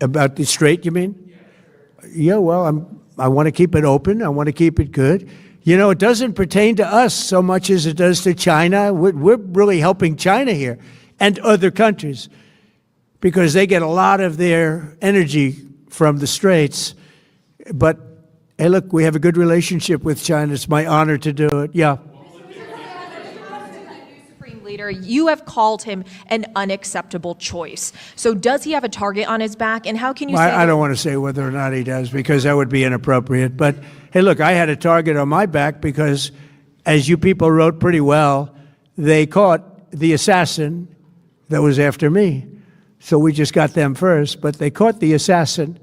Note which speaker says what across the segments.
Speaker 1: About the strait, you mean? Yeah, well, I want to keep it open. I want to keep it good. You know, it doesn't pertain to us so much as it does to China. We're really helping China here and other countries because they get a lot of their energy from the straits. But, hey, look, we have a good relationship with China. It's my honor to do it. Yeah.
Speaker 2: Leader, you have called him an unacceptable choice. So does he have a target on his back? And how can you say
Speaker 1: I don't want to say whether or not he does because that would be inappropriate. But, hey, look, I had a target on my back because, as you people wrote pretty well, they caught the assassin that was after me. So we just got them first. But they caught the assassin.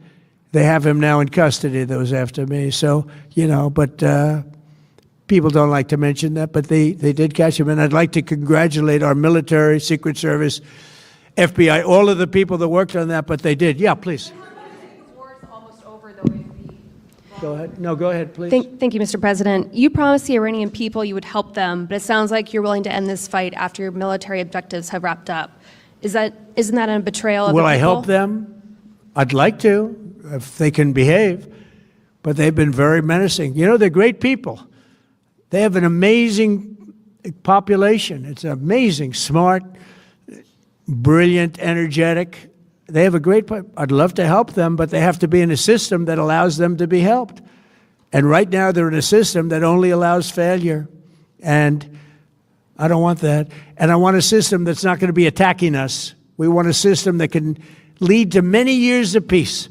Speaker 1: They have him now in custody that was after me. So, you know, but people don't like to mention that, but they did catch him. And I'd like to congratulate our military, Secret Service, FBI, all of the people that worked on that, but they did. Yeah, please.
Speaker 2: the war is almost over, though?
Speaker 1: Go ahead. No, go ahead, please.
Speaker 3: Thank you, Mr. President. You promised the Iranian people you would help them, but it sounds like you're willing to end this fight after your military objectives have wrapped up. Isn't that a betrayal of the people?
Speaker 1: Will I help them? I'd like to, if they can behave, but they've been very menacing. You know, they're great people. They have an amazing population. It's amazing, smart, brilliant, energetic. They have a great, I'd love to help them, but they have to be in a system that allows them to be helped. And right now they're in a system that only allows failure. And I don't want that. And I want a system that's not going to be attacking us. We want a system that can lead to many years of peace.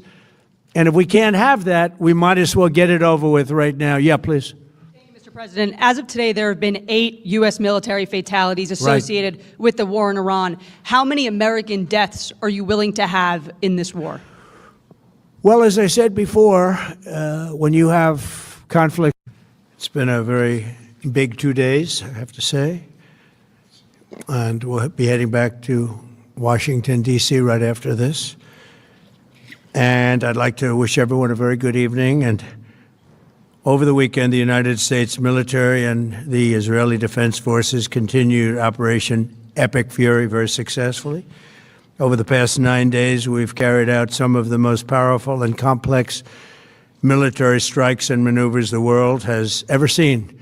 Speaker 1: And if we can't have that, we might as well get it over with right now. Yeah, please.
Speaker 4: Mr. President, as of today, there have been 8 U.S. military fatalities associated with the war in Iran. How many American deaths are you willing to have in this war?
Speaker 1: Well, as I said before, when you have conflict, it's been a very big 2 days, I have to say. And we'll be heading back to Washington, D.C. right after this. And I'd like to wish everyone a very good evening. And over the weekend, the United States military and the Israeli Defense Forces continued Operation Epic Fury very successfully. Over the past 9 days, we've carried out some of the most powerful and complex military strikes and maneuvers the world has ever seen.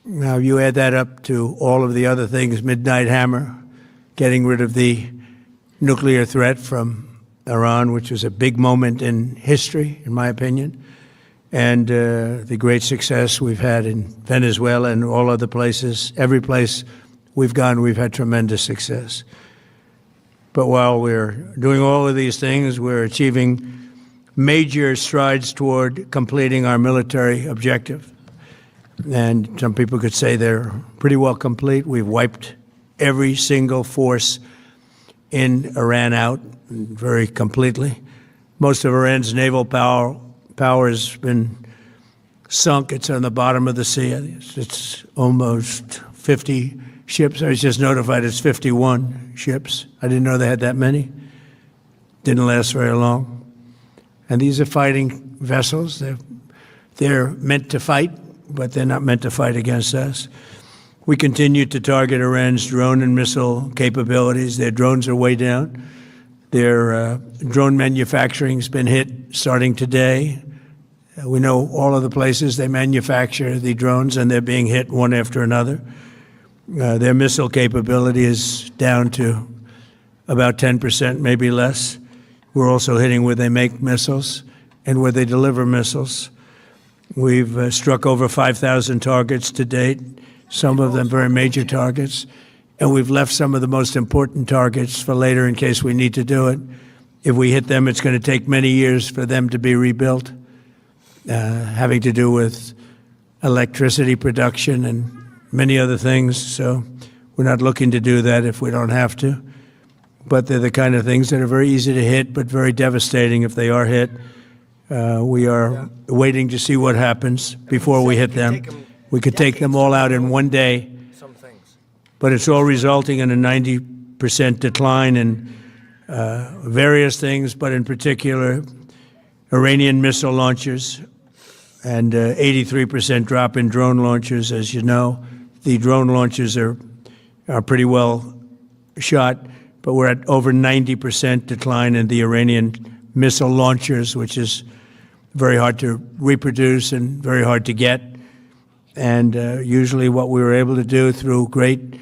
Speaker 1: Now, you add that up to all of the other things, Midnight Hammer, getting rid of the nuclear threat from Iran, which was a big moment in history, in my opinion, and the great success we've had in Venezuela and all other places. Every place we've gone, we've had tremendous success. But while we're doing all of these things, we're achieving major strides toward completing our military objective. And some people could say they're pretty well complete. We've wiped every single force in Iran out very completely. Most of Iran's naval power has been sunk. It's on the bottom of the sea. It's almost 50 ships. I was just notified it's 51 ships. I didn't know they had that many. Didn't last very long. And these are fighting vessels. They're meant to fight, but they're not meant to fight against us. We continue to target Iran's drone and missile capabilities. Their drones are way down. Their drone manufacturing has been hit starting today. We know all of the places they manufacture the drones, and they're being hit one after another. Their missile capability is down to about 10%, maybe less. We're also hitting where they make missiles and where they deliver missiles. We've struck over 5,000 targets to date, some of them very major targets. And we've left some of the most important targets for later in case we need to do it. If we hit them, it's going to take many years for them to be rebuilt, having to do with electricity production and many other things. So we're not looking to do that if we don't have to. But they're the kind of things that are very easy to hit, but very devastating if they are hit. We are waiting to see what happens before we hit them. We could take them all out in one day. But it's all resulting in a 90% decline in various things, but in particular, Iranian missile launchers and 83% drop in drone launchers. As you know, the drone launchers are pretty well shot, but we're at over 90% decline in the Iranian missile launchers, which is very hard to reproduce and very hard to get. And usually what we were able to do through great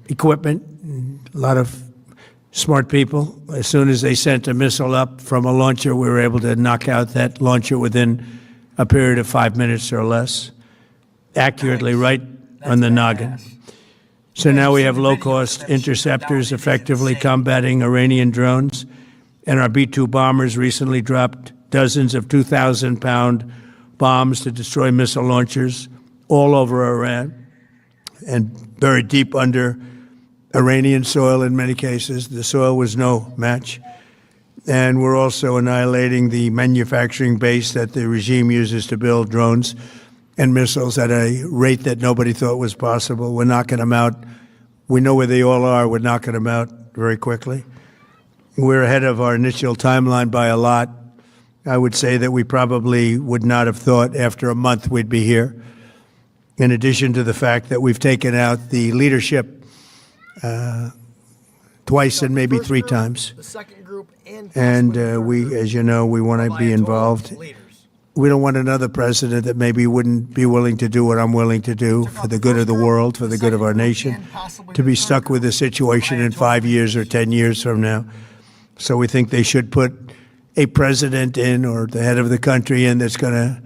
Speaker 1: equipment, a lot of smart people, as soon as they sent a missile up from a launcher, we were able to knock out that launcher within a period of 5 minutes or less, accurately, right on the noggin. So now we have low-cost interceptors effectively combating Iranian drones, and our B-2 bombers recently dropped dozens of 2,000-pound bombs to destroy missile launchers all over Iran and buried deep under Iranian soil in many cases. The soil was no match. And we're also annihilating the manufacturing base that the regime uses to build drones and missiles at a rate that nobody thought was possible. We're knocking them out. We know where they all are. We're knocking them out very quickly. We're ahead of our initial timeline by a lot. I would say that we probably would not have thought after a month we'd be here. In addition to the fact that we've taken out the leadership twice and maybe three times.
Speaker 5: The second group
Speaker 1: And we, as you know, we want to be involved. We don't want another president that maybe wouldn't be willing to do what I'm willing to do for the good of the world, for the good of our nation, to be stuck with the situation in 5 years or 10 years from now. So we think they should put a president in, or the head of the country in, that's going to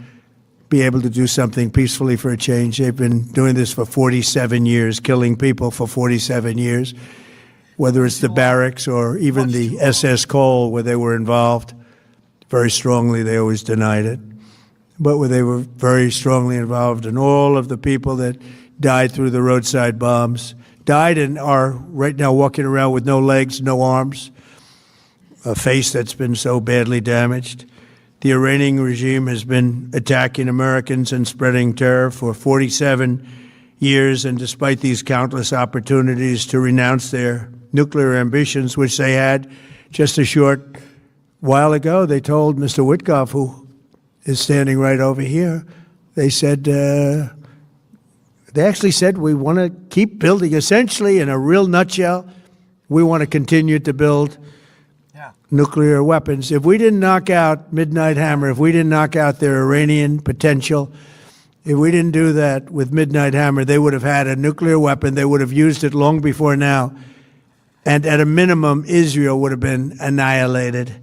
Speaker 1: be able to do something peacefully for a change. They've been doing this for 47 years, killing people for 47 years, whether it's the barracks or even the SS Cole where they were involved. Very strongly, they always denied it. But where they were very strongly involved, and all of the people that died through the roadside bombs died and are right now walking around with no legs, no arms, a face that's been so badly damaged. The Iranian regime has been attacking Americans and spreading terror for 47 years, and despite these countless opportunities to renounce their nuclear ambitions, which they had just a short while ago, they told Mr. Witkoff, who is standing right over here, they said, they actually said, we want to keep building. Essentially, in a real nutshell, we want to continue to build nuclear weapons. If we didn't knock out Midnight Hammer, if we didn't knock out their Iranian potential, if we didn't do that with Midnight Hammer, they would have had a nuclear weapon. They would have used it long before now. And at a minimum, Israel would have been annihilated.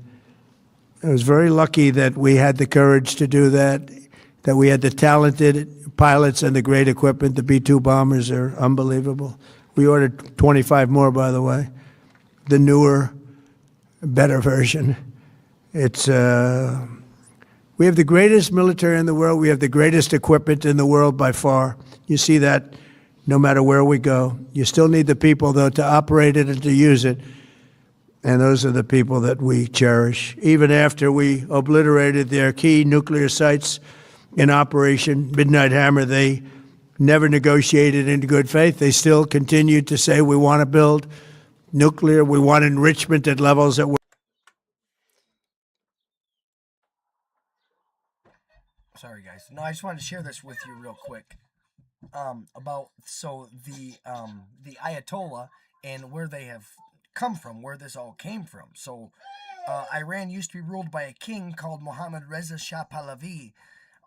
Speaker 1: I was very lucky that we had the courage to do that, that we had the talented pilots and the great equipment. The B-2 bombers are unbelievable. We ordered 25 more, by the way. The newer, better version. It's we have the greatest military in the world. We have the greatest equipment in the world by far. You see that no matter where we go. You still need the people, though, to operate it and to use it. And those are the people that we cherish. Even after we obliterated their key nuclear sites in Operation Midnight Hammer, they never negotiated in good faith. They still continued to say, we want to build nuclear, we want enrichment at levels that were.
Speaker 5: Sorry, guys. No, I just wanted to share this with you real quick. About the Ayatollah and where they have come from, where this all came from. So Iran used to be ruled by a king called Mohammad Reza Shah Pahlavi,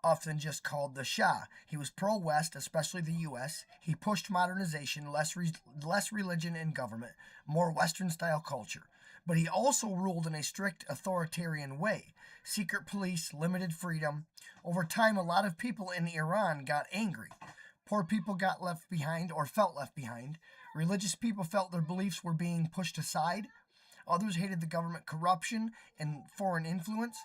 Speaker 5: often just called the Shah. He was pro-West, especially the U.S. He pushed modernization, less religion in government, more Western-style culture. But he also ruled in a strict authoritarian way. Secret police, limited freedom. Over time, a lot of people in Iran got angry. Poor people got left behind or felt left behind. Religious people felt their beliefs were being pushed aside. Others hated the government corruption and foreign influence.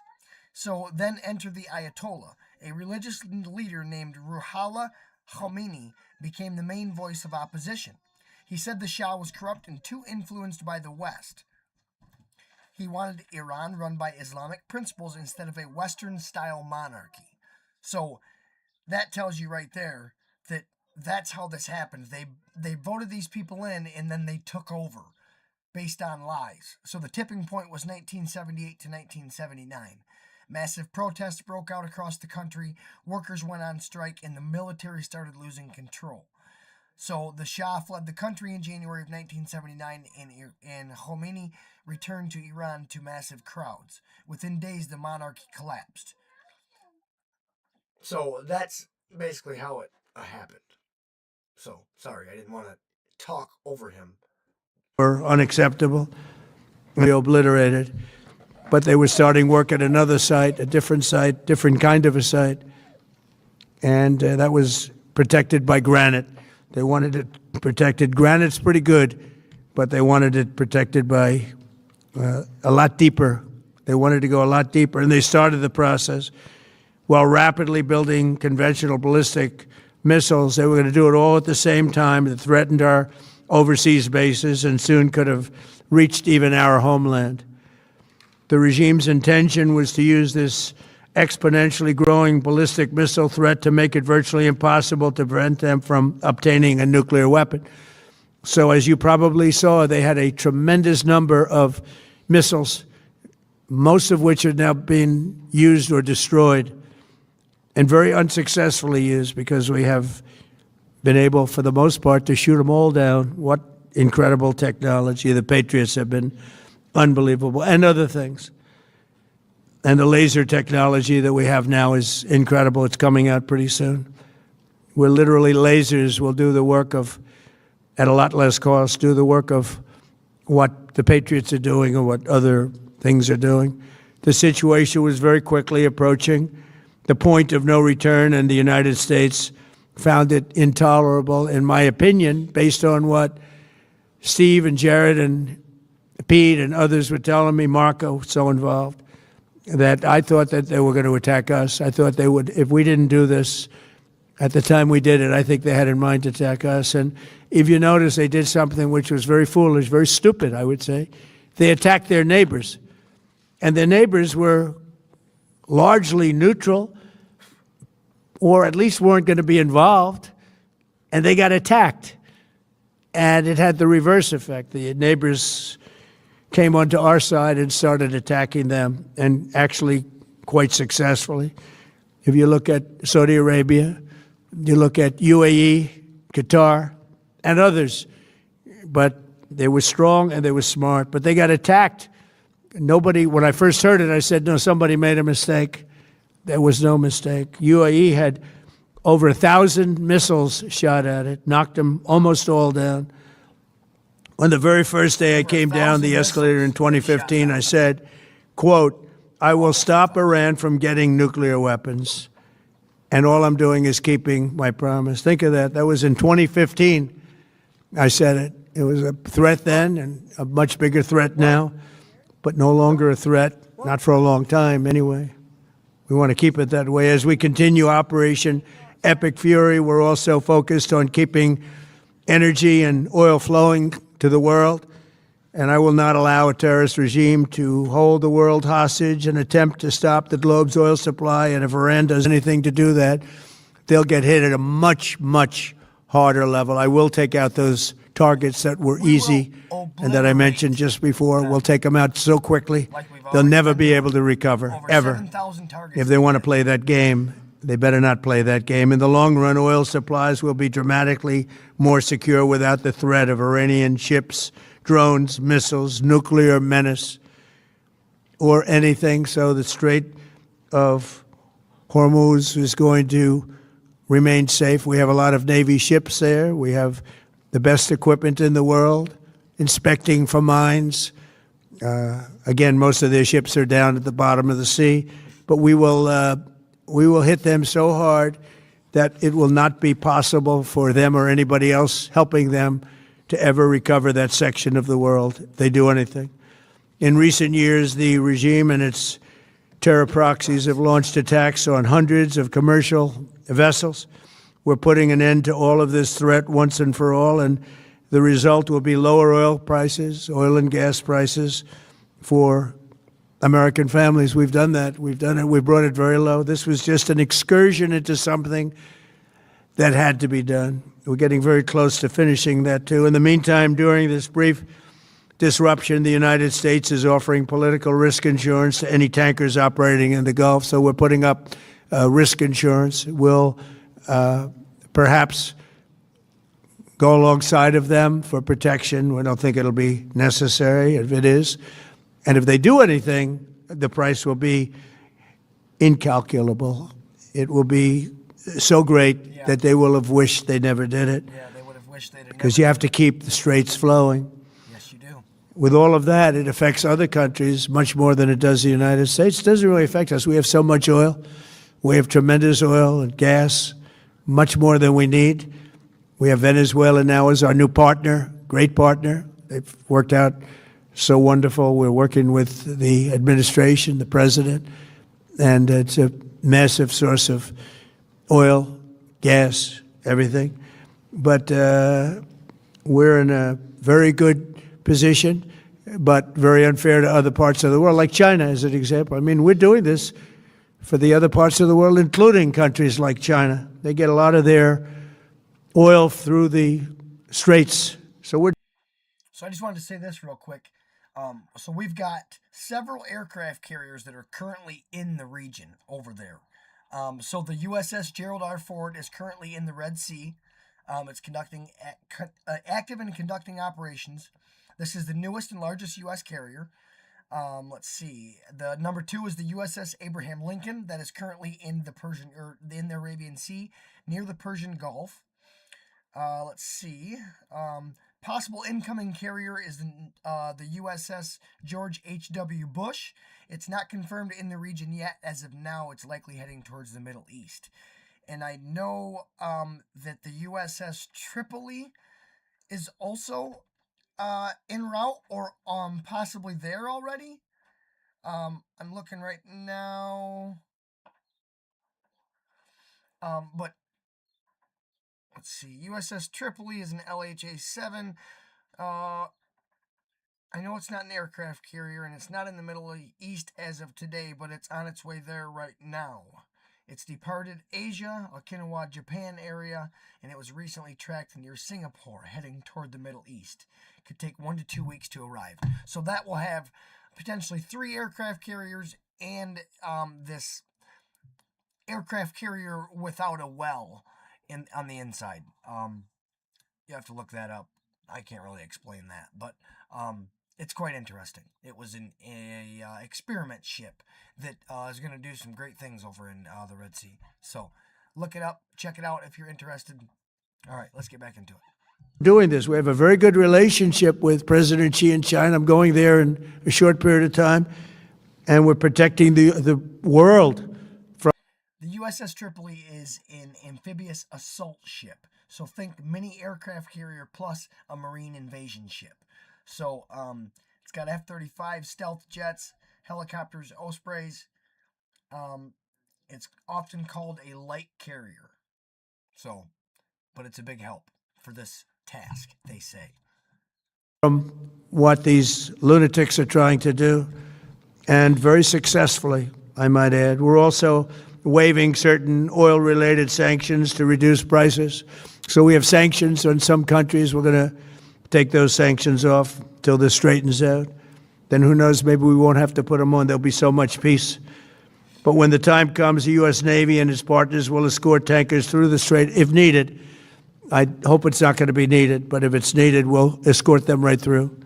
Speaker 5: So then entered the Ayatollah. A religious leader named Ruhollah Khomeini became the main voice of opposition. He said the Shah was corrupt and too influenced by the West. He wanted Iran run by Islamic principles instead of a Western-style monarchy. So that tells you right there that that's how this happened. They voted these people in, and then they took over based on lies. So the tipping point was 1978 to 1979. Massive protests broke out across the country, workers went on strike, and the military started losing control. So the Shah fled the country in January of 1979, and Khomeini returned to Iran to massive crowds. Within days, the monarchy collapsed. So that's basically how it happened. So, sorry, I didn't want to talk over him.
Speaker 1: Were unacceptable, they obliterated. But they were starting work at another site, a different site, different kind of a site. And that was protected by granite. They wanted it protected. Granite's pretty good, but they wanted it protected by a lot deeper. They wanted to go a lot deeper, and they started the process while rapidly building conventional ballistic missiles. They were going to do it all at the same time that threatened our overseas bases and soon could have reached even our homeland. The regime's intention was to use this exponentially growing ballistic missile threat to make it virtually impossible to prevent them from obtaining a nuclear weapon. So as you probably saw, they had a tremendous number of missiles, most of which are now being used or destroyed, and very unsuccessfully used, because we have been able, for the most part, to shoot them all down. What incredible technology. The Patriots have been unbelievable, and other things. And the laser technology that we have now is incredible. It's coming out pretty soon. Where literally lasers will do the work of, at a lot less cost, do the work of what the Patriots are doing or what other things are doing. The situation was very quickly approaching the point of no return, and the United States found it intolerable, in my opinion, based on what Steve and Jared and Pete and others were telling me, Marco, so involved, that I thought that they were going to attack us. I thought they would, if we didn't do this at the time we did it, I think they had in mind to attack us. And if you notice, they did something which was very foolish, very stupid, I would say. They attacked their neighbors. And their neighbors were largely neutral, or at least weren't going to be involved, and they got attacked. And it had the reverse effect. The neighbors came onto our side and started attacking them, and actually quite successfully. If you look at Saudi Arabia, you look at UAE, Qatar, and others, but they were strong and they were smart, but they got attacked. Nobody, when I first heard it, I said, no, somebody made a mistake. There was no mistake. UAE had over 1,000 missiles shot at it, knocked them almost all down. On the very first day I came down the escalator in 2015, I said, quote, I will stop Iran from getting nuclear weapons, and all I'm doing is keeping my promise. Think of that. That was in 2015. I said it. It was a threat then and a much bigger threat now, but no longer a threat, not for a long time anyway. We want to keep it that way. As we continue Operation Epic Fury, we're also focused on keeping energy and oil flowing to the world, and I will not allow a terrorist regime to hold the world hostage and attempt to stop the globe's oil supply. And if Iran does anything to do that, they'll get hit at a much, much harder level. I will take out those targets that were easy and that I mentioned just before. We'll take them out so quickly, they'll never be able to recover, ever. If they want to play that game, they better not play that game. In the long run, oil supplies will be dramatically more secure without the threat of Iranian ships, drones, missiles, nuclear menace, or anything. So the Strait of Hormuz is going to remain safe. We have a lot of Navy ships there. We have the best equipment in the world, inspecting for mines. Again, most of their ships are down at the bottom of the sea, but we will hit them so hard that it will not be possible for them or anybody else helping them to ever recover that section of the world if they do anything. In recent years, the regime and its terror proxies have launched attacks on hundreds of commercial vessels. We're putting an end to all of this threat once and for all, and the result will be lower oil prices, oil and gas prices for American families. We've done that. We've done it. We brought it very low. This was just an excursion into something that had to be done. We're getting very close to finishing that, too. In the meantime, during this brief disruption, the United States is offering political risk insurance to any tankers operating in the Gulf. So we're putting up risk insurance. We'll perhaps go alongside of them for protection. We don't think it'll be necessary if it is. And if they do anything, the price will be incalculable. It will be so great that they will have wished they never did it,
Speaker 5: Yeah, they would have wished they'd have
Speaker 1: because you have to keep the straits flowing.
Speaker 5: Yes, you do.
Speaker 1: With all of that, it affects other countries much more than it does the United States. It doesn't really affect us. We have so much oil. We have tremendous oil and gas, much more than we need. We have Venezuela now as our new partner, great partner. They've worked out so wonderful. We're working with the administration, the president, and it's a massive source of oil, gas, everything. But we're in a very good position, but very unfair to other parts of the world, like China as an example. I mean, we're doing this for the other parts of the world, including countries like China. They get a lot of their oil through the straits. So
Speaker 5: I just wanted to say this real quick. So we've got several aircraft carriers that are currently in the region over there. So the USS Gerald R. Ford is currently in the Red Sea. It's conducting active and conducting operations. This is the newest and largest U.S. carrier. Let's see. The number 2 is the USS Abraham Lincoln that is currently in the Arabian Sea near the Persian Gulf. Let's see. Possible incoming carrier is the USS George H.W. Bush. It's not confirmed in the region yet. As of now, it's likely heading towards the Middle East. And I know that the USS Tripoli is also en route or possibly there already. I'm looking right now. But let's see. USS Tripoli is an LHA-7. I know it's not an aircraft carrier, and it's not in the Middle East as of today, but it's on its way there right now. It's departed Asia, Okinawa, Japan area, and it was recently tracked near Singapore, heading toward the Middle East. It could take 1 to 2 weeks to arrive. So that will have potentially 3 aircraft carriers and this aircraft carrier without a well on the inside. You have to look that up. I can't really explain that, but it's quite interesting. It was an experiment ship that is going to do some great things over in the Red Sea. So look it up, check it out if you're interested. All right, let's get back into it.
Speaker 1: doing this. We have a very good relationship with President Xi in China. I'm going there in a short period of time, and we're protecting the world from.
Speaker 5: The USS Tripoli is an amphibious assault ship. So think mini aircraft carrier plus a marine invasion ship. So it's got F-35 stealth jets, helicopters, Ospreys. It's often called a light carrier. So, but it's a big help for this task, they say.
Speaker 1: From what these lunatics are trying to do, and very successfully, I might add. We're also waiving certain oil-related sanctions to reduce prices. So we have sanctions on some countries. We're going to take those sanctions off till this straightens out. Then who knows, maybe we won't have to put them on. There'll be so much peace. But when the time comes, the U.S. Navy and its partners will escort tankers through the strait if needed. I hope it's not going to be needed, but if it's needed, we'll escort them right through.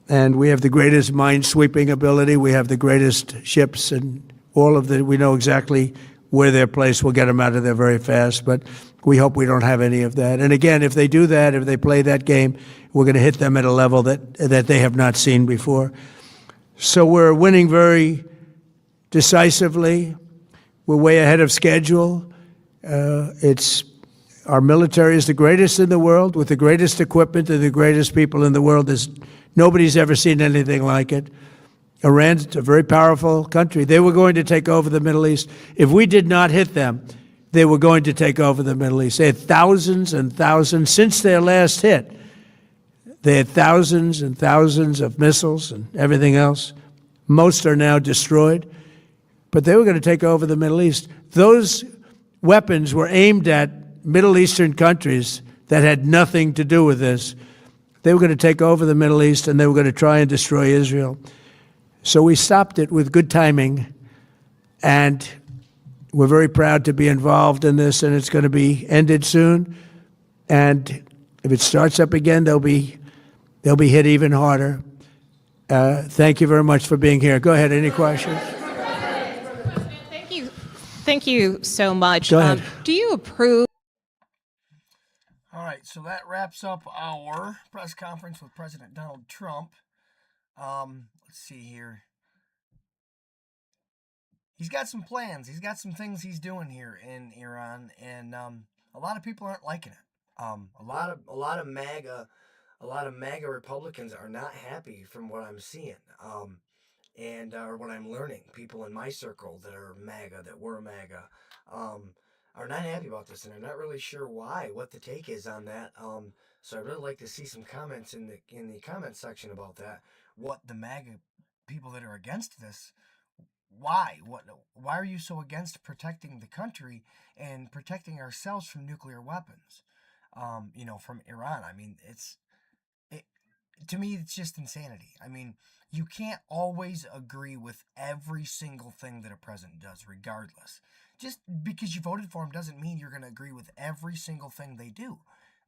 Speaker 1: And we have the greatest mine-sweeping ability. We have the greatest ships, and all of the, we know exactly where they're placed. We'll get them out of there very fast, but we hope we don't have any of that. And again, if they do that, if they play that game, we're going to hit them at a level that they have not seen before. So we're winning very decisively. We're way ahead of schedule. Our military is the greatest in the world, with the greatest equipment and the greatest people in the world. Nobody's ever seen anything like it. Iran's a very powerful country. They were going to take over the Middle East. If we did not hit them, they were going to take over the Middle East. They had thousands and thousands. Since their last hit, they had thousands and thousands of missiles and everything else. Most are now destroyed. But they were going to take over the Middle East. Those weapons were aimed at Middle Eastern countries that had nothing to do with this. They were going to take over the Middle East, and they were going to try and destroy Israel. So we stopped it with good timing, and we're very proud to be involved in this, and it's going to be ended soon. And If it starts up again, they'll be hit even harder. Thank you very much for being here. Go ahead. Any questions?
Speaker 6: Thank you. Thank you so much.
Speaker 1: Go ahead.
Speaker 6: Do you approve?
Speaker 5: All right, so that wraps up our press conference with President Donald Trump. Let's see here. He's got some plans. He's got some things he's doing here in Iran, and a lot of people aren't liking it. A lot of MAGA Republicans are not happy from what I'm seeing, and or what I'm learning. People in my circle that are MAGA, that were MAGA, are not happy about this, and I'm not really sure why, what the take is on that. So I'd really like to see some comments in the comment section about that. What the MAGA people that are against this, why are you so against protecting the country and protecting ourselves from nuclear weapons? From Iran. I mean, to me, it's just insanity. I mean, you can't always agree with every single thing that a president does, regardless. Just because you voted for him doesn't mean you're going to agree with every single thing they do.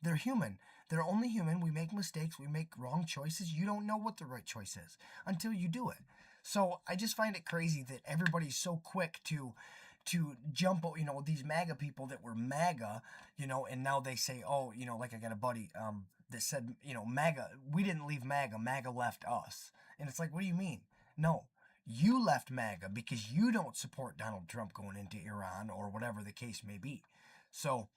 Speaker 5: They're human. They're only human. We make mistakes. We make wrong choices. You don't know what the right choice is until you do it. So I just find it crazy that everybody's so quick to jump, these MAGA people that were MAGA, and now they say, oh, like I got a buddy that said, MAGA, we didn't leave MAGA, MAGA left us. And it's like, what do you mean? No, you left MAGA because you don't support Donald Trump going into Iran or whatever the case may be. So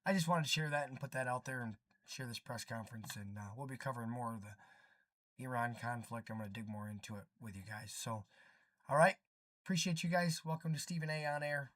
Speaker 5: I just wanted to share that and put that out there and share this press conference, and we'll be covering more of the Iran conflict. I'm going to dig more into it with you guys. So, all right. Appreciate you guys. Welcome to Stephen A. On Air.